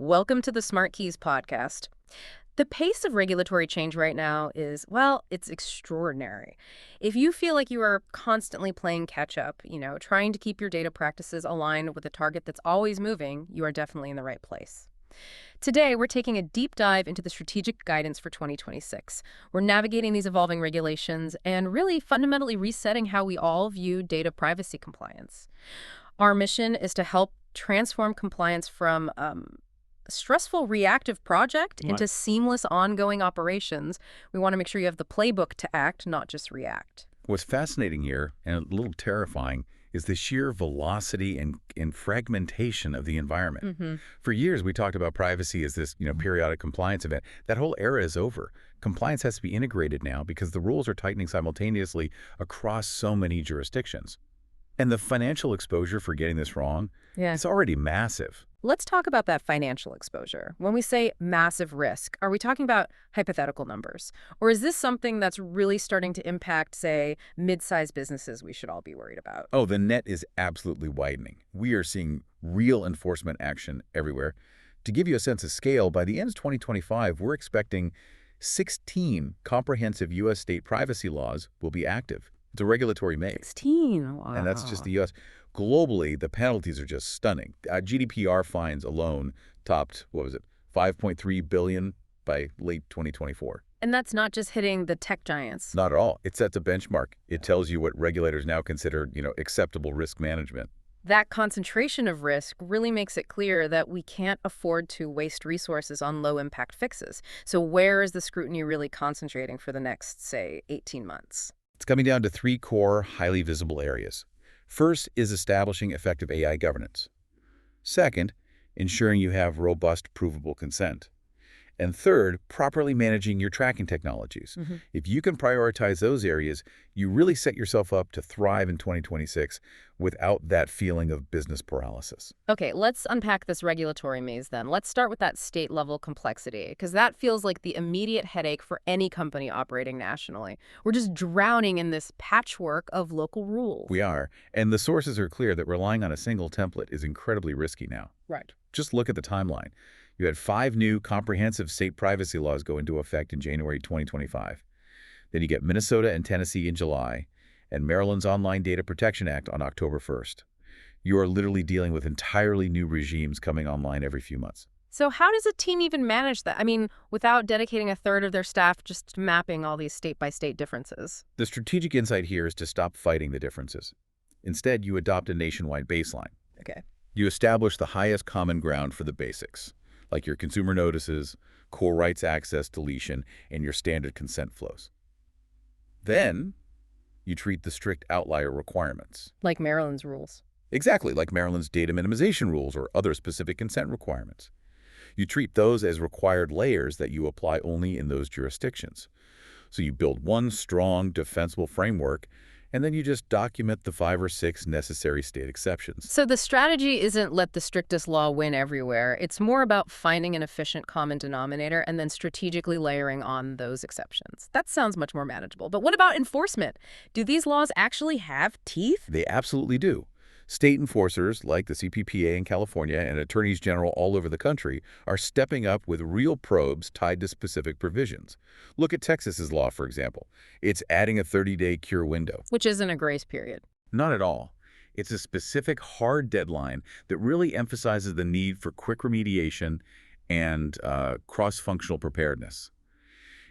Welcome to the SmartKeys podcast. The pace of regulatory change right now is, well, it's extraordinary. If you feel like you are constantly playing catch up, trying to keep your data practices aligned with a target that's always moving, you are definitely in the right place. Today, we're taking a deep dive into the strategic guidance for 2026. We're navigating these evolving regulations and really fundamentally resetting how we all view data privacy compliance. Our mission is to help transform compliance from stressful reactive project into seamless ongoing operations. We want to make sure you have the playbook to act, not just react. What's fascinating here, and a little terrifying, is the sheer velocity and fragmentation of the environment. For years, we talked about privacy as this, periodic compliance event. That whole era is over. Compliance has to be integrated now because the rules are tightening simultaneously across so many jurisdictions. And the financial exposure for getting this wrong is already massive. Let's talk about that financial exposure. When we say massive risk, are we talking about hypothetical numbers? Or is this something that's really starting to impact, say, mid-sized businesses we should all be worried about? Oh, the net is absolutely widening. We are seeing real enforcement action everywhere. To give you a sense of scale, by the end of 2025, we're expecting 16 comprehensive U.S. state privacy laws will be active. It's a regulatory make. 16, wow. And that's just the U.S. Globally, the penalties are just stunning. GDPR fines alone topped, $5.3 billion by late 2024. And that's not just hitting the tech giants. Not at all. It sets a benchmark. It tells you what regulators now consider, acceptable risk management. That concentration of risk really makes it clear that we can't afford to waste resources on low-impact fixes. So where is the scrutiny really concentrating for the next, say, 18 months? It's coming down to three core, highly visible areas. First is establishing effective AI governance. Second, ensuring you have robust, provable consent. And third, properly managing your tracking technologies. If you can prioritize those areas, you really set yourself up to thrive in 2026 without that feeling of business paralysis. Okay, let's unpack this regulatory maze then. Let's start with that state-level complexity, because that feels like the immediate headache for any company operating nationally. We're just drowning in this patchwork of local rules. We are, and the sources are clear that relying on a single template is incredibly risky now. Right. Just look at the timeline. You had 5 new comprehensive state privacy laws go into effect in January 2025. Then you get Minnesota and Tennessee in July, and Maryland's Online Data Protection Act on October 1st. You are literally dealing with entirely new regimes coming online every few months. So how does a team even manage that? I mean, without dedicating a third of their staff just mapping all these state-by-state differences? The strategic insight here is to stop fighting the differences. Instead, you adopt a nationwide baseline. Okay. You establish the highest common ground for the basics, like your consumer notices, core rights access deletion, and your standard consent flows. Then, you treat the strict outlier requirements. Like Maryland's rules. Exactly, like Maryland's data minimization rules or other specific consent requirements. You treat those as required layers that you apply only in those jurisdictions. So you build one strong, defensible framework, and then you just document the 5 or 6 necessary state exceptions. So the strategy isn't let the strictest law win everywhere. It's more about finding an efficient common denominator and then strategically layering on those exceptions. That sounds much more manageable. But what about enforcement? Do these laws actually have teeth? They absolutely do. State enforcers, like the CPPA in California and attorneys general all over the country, are stepping up with real probes tied to specific provisions. Look at Texas's law, for example. It's adding a 30-day cure window. Which isn't a grace period. Not at all. It's a specific hard deadline that really emphasizes the need for quick remediation and cross-functional preparedness.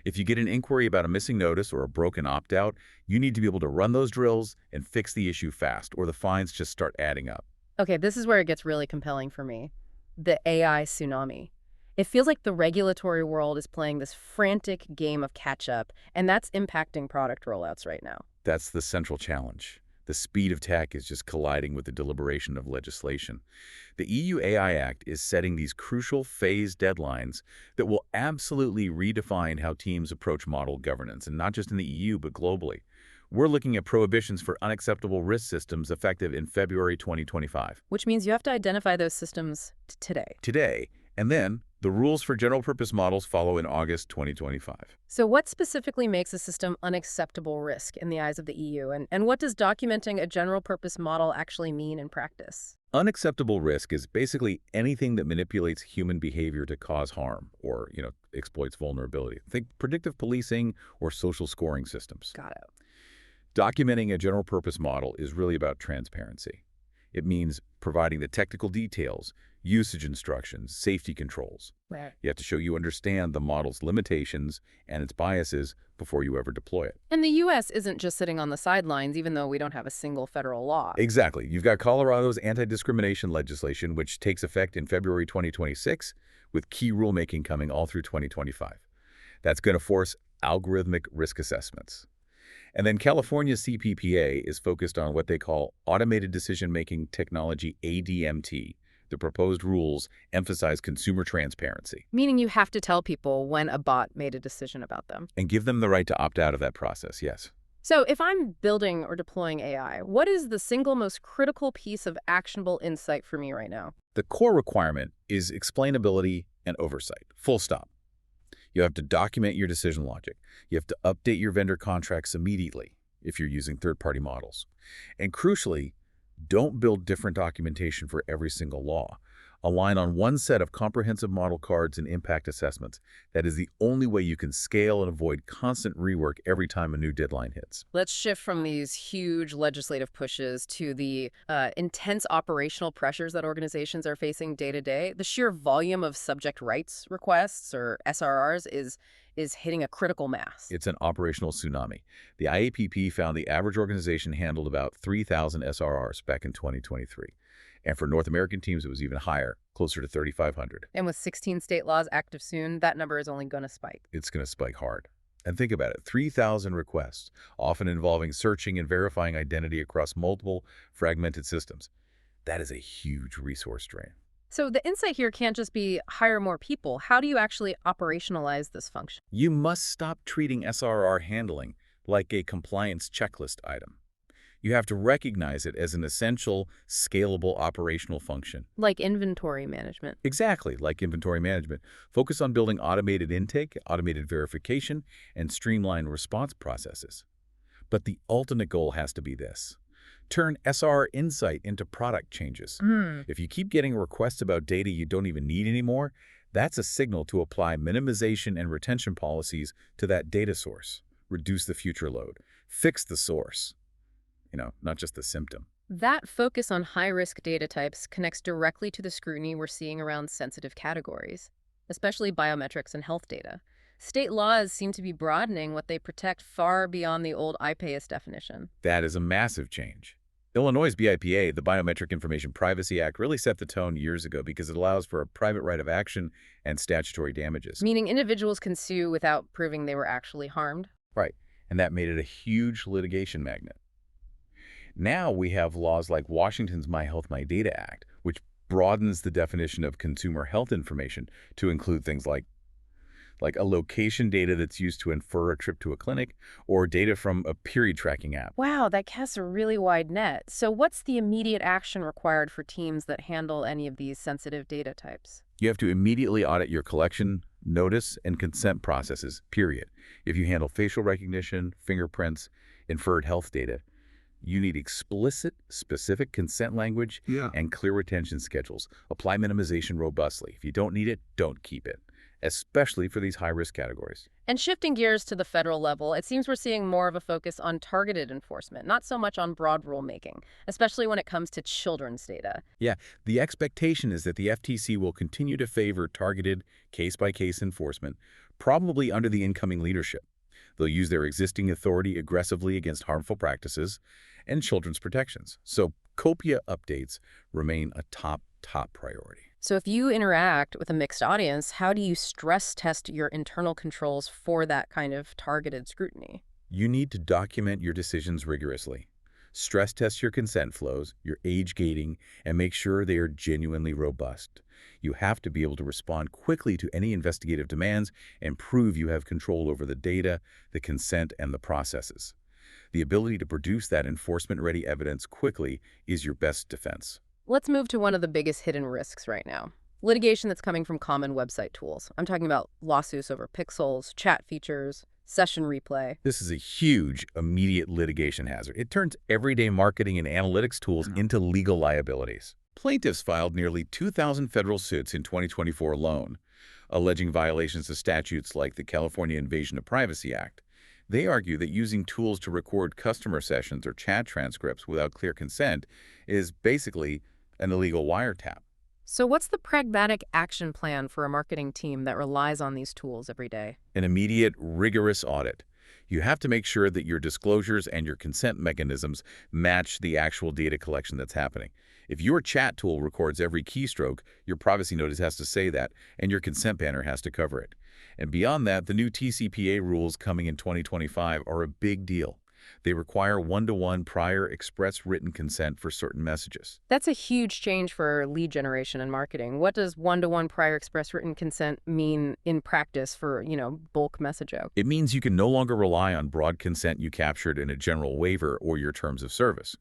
If you get an inquiry about a missing notice or a broken opt-out, you need to be able to run those drills and fix the issue fast, or the fines just start adding up. Okay, this is where it gets really compelling for me. The AI tsunami. It feels like the regulatory world is playing this frantic game of catch-up, and that's impacting product rollouts right now. That's the central challenge. The speed of tech is just colliding with the deliberation of legislation. The EU AI Act is setting these crucial phased deadlines that will absolutely redefine how teams approach model governance, and not just in the EU, but globally. We're looking at prohibitions for unacceptable risk systems effective in February 2025. Which means you have to identify those systems today. Today, and then The rules for general-purpose models follow in August 2025. So what specifically makes a system unacceptable risk in the eyes of the EU? And what does documenting a general-purpose model actually mean in practice? Unacceptable risk is basically anything that manipulates human behavior to cause harm or, exploits vulnerability. Think predictive policing or social scoring systems. Got it. Documenting a general-purpose model is really about transparency. It means providing the technical details, usage instructions, safety controls. Right. You have to show you understand the model's limitations and its biases before you ever deploy it. And the U.S. isn't just sitting on the sidelines, even though we don't have a single federal law. Exactly. You've got Colorado's anti-discrimination legislation, which takes effect in February 2026, with key rulemaking coming all through 2025. That's going to force algorithmic risk assessments. And then California's CPPA is focused on what they call Automated Decision-Making Technology, ADMT. The proposed rules emphasize consumer transparency. Meaning you have to tell people when a bot made a decision about them. And give them the right to opt out of that process, yes. So if I'm building or deploying AI, what is the single most critical piece of actionable insight for me right now? The core requirement is explainability and oversight, full stop. You have to document your decision logic. You have to update your vendor contracts immediately if you're using third-party models. And crucially, don't build different documentation for every single law. Align on one set of comprehensive model cards and impact assessments. That is the only way you can scale and avoid constant rework every time a new deadline hits. Let's shift from these huge legislative pushes to the intense operational pressures that organizations are facing day to day. The sheer volume of subject rights requests, or SRRs, is hitting a critical mass. It's an operational tsunami. The IAPP found the average organization handled about 3,000 SRRs back in 2023. And for North American teams, it was even higher, closer to 3,500. And with 16 state laws active soon, that number is only going to spike. It's going to spike hard. And think about it, 3,000 requests, often involving searching and verifying identity across multiple fragmented systems. That is a huge resource drain. So the insight here can't just be hire more people. How do you actually operationalize this function? You must stop treating SRR handling like a compliance checklist item. You have to recognize it as an essential, scalable operational function. Like inventory management. Exactly, like inventory management. Focus on building automated intake, automated verification, and streamlined response processes. But the ultimate goal has to be this. Turn SRR insight into product changes. If you keep getting requests about data you don't even need anymore, that's a signal to apply minimization and retention policies to that data source. Reduce the future load. Fix the source. Not just the symptom. That focus on high-risk data types connects directly to the scrutiny we're seeing around sensitive categories, especially biometrics and health data. State laws seem to be broadening what they protect far beyond the old IPAS definition. That is a massive change. Illinois' BIPA, the Biometric Information Privacy Act, really set the tone years ago because it allows for a private right of action and statutory damages. Meaning individuals can sue without proving they were actually harmed? Right, and that made it a huge litigation magnet. Now we have laws like Washington's My Health, My Data Act, which broadens the definition of consumer health information to include things like a location data that's used to infer a trip to a clinic or data from a period tracking app. Wow, that casts a really wide net. So what's the immediate action required for teams that handle any of these sensitive data types? You have to immediately audit your collection, notice, and consent processes, period. If you handle facial recognition, fingerprints, inferred health data, you need explicit, specific consent language and clear retention schedules. Apply minimization robustly. If you don't need it, don't keep it, especially for these high-risk categories. And shifting gears to the federal level, it seems we're seeing more of a focus on targeted enforcement, not so much on broad rulemaking, especially when it comes to children's data. Yeah, the expectation is that the FTC will continue to favor targeted, case-by-case enforcement, probably under the incoming leadership. They'll use their existing authority aggressively against harmful practices and children's protections. So COPIA updates remain a top priority. So if you interact with a mixed audience, how do you stress test your internal controls for that kind of targeted scrutiny? You need to document your decisions rigorously. Stress test your consent flows, your age gating, and make sure they are genuinely robust. You have to be able to respond quickly to any investigative demands and prove you have control over the data, the consent, and the processes. The ability to produce that enforcement-ready evidence quickly is your best defense. Let's move to one of the biggest hidden risks right now, Litigation that's coming from common website tools. I'm talking about lawsuits over pixels, chat features, session replay. This is a huge, immediate litigation hazard. It turns everyday marketing and analytics tools into legal liabilities. Plaintiffs filed nearly 2,000 federal suits in 2024 alone, alleging violations of statutes like the California Invasion of Privacy Act. They argue that using tools to record customer sessions or chat transcripts without clear consent is basically an illegal wiretap. So what's the pragmatic action plan for a marketing team that relies on these tools every day? An immediate, rigorous audit. You have to make sure that your disclosures and your consent mechanisms match the actual data collection that's happening. If your chat tool records every keystroke, your privacy notice has to say that, and your consent banner has to cover it. And beyond that, the new TCPA rules coming in 2025 are a big deal. They require one-to-one prior express written consent for certain messages. That's a huge change for lead generation and marketing. What does one-to-one prior express written consent mean in practice for, bulk message out? It means you can no longer rely on broad consent you captured in a general waiver or your terms of service.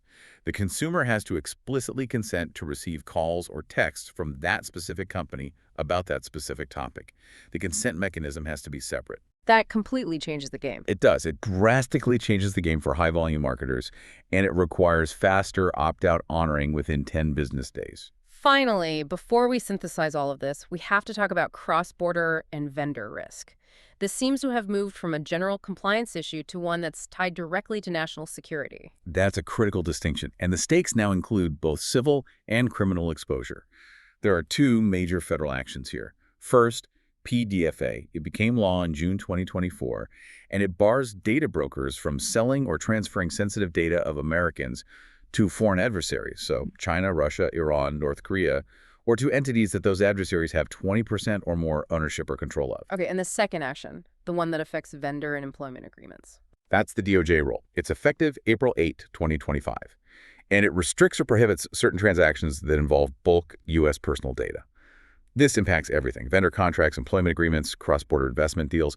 The consumer has to explicitly consent to receive calls or texts from that specific company about that specific topic. The consent mechanism has to be separate. That completely changes the game. It does. It drastically changes the game for high-volume marketers, and it requires faster opt-out honoring within 10 business days. Finally, before we synthesize all of this, we have to talk about cross-border and vendor risk. This seems to have moved from a general compliance issue to one that's tied directly to national security. That's a critical distinction, and the stakes now include both civil and criminal exposure. There are two major federal actions here. First, PDFA. It became law in June 2024, and it bars data brokers from selling or transferring sensitive data of Americans to foreign adversaries, so China, Russia, Iran, North Korea, or to entities that those adversaries have 20% or more ownership or control of. Okay, and the second action, the one that affects vendor and employment agreements. That's the DOJ rule. It's effective April 8, 2025, and it restricts or prohibits certain transactions that involve bulk U.S. personal data. This impacts everything: vendor contracts, employment agreements, cross-border investment deals.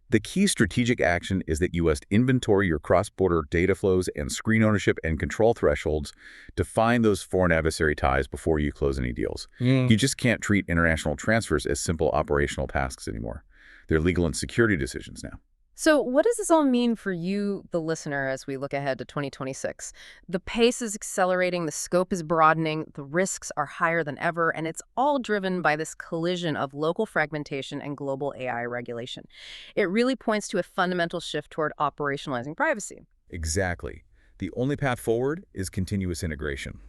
The key strategic action is that you must inventory your cross-border data flows and screen ownership and control thresholds to find those foreign adversary ties before you close any deals. You just can't treat international transfers as simple operational tasks anymore. They're legal and security decisions now. So what does this all mean for you, the listener, as we look ahead to 2026? The pace is accelerating, the scope is broadening, the risks are higher than ever, and it's all driven by this collision of local fragmentation and global AI regulation. It really points to a fundamental shift toward operationalizing privacy. Exactly. The only path forward is continuous integration.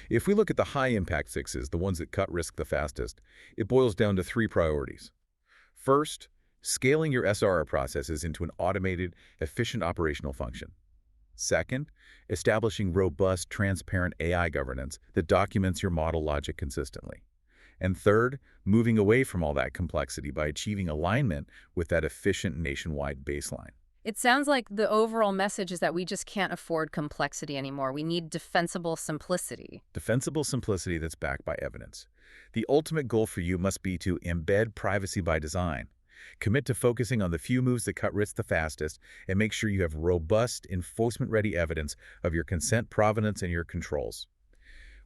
If we look at the high-impact fixes, the ones that cut risk the fastest, it boils down to three priorities. First, scaling your SRR processes into an automated, efficient operational function. Second, establishing robust, transparent AI governance that documents your model logic consistently. And third, moving away from all that complexity by achieving alignment with that efficient nationwide baseline. It sounds like the overall message is that we just can't afford complexity anymore. We need defensible simplicity. Defensible simplicity that's backed by evidence. The ultimate goal for you must be to embed privacy by design. Commit to focusing on the few moves that cut risk the fastest, and make sure you have robust, enforcement-ready evidence of your consent provenance and your controls.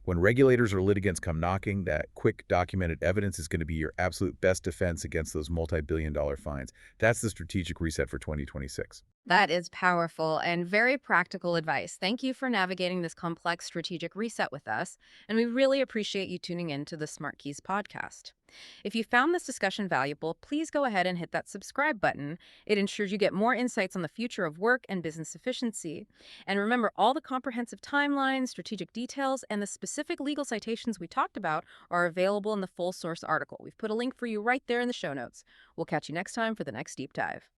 When regulators or litigants come knocking, that quick, documented evidence is going to be your absolute best defense against those multi-billion-dollar fines. That's the strategic reset for 2026. That is powerful and very practical advice. Thank you for navigating this complex strategic reset with us, and we really appreciate you tuning in to the SmartKeys podcast. If you found this discussion valuable, please go ahead and hit that subscribe button. It ensures you get more insights on the future of work and business efficiency. And remember, all the comprehensive timelines, strategic details, and the specific legal citations we talked about are available in the full source article. We've put a link for you right there in the show notes. We'll catch you next time for the next deep dive.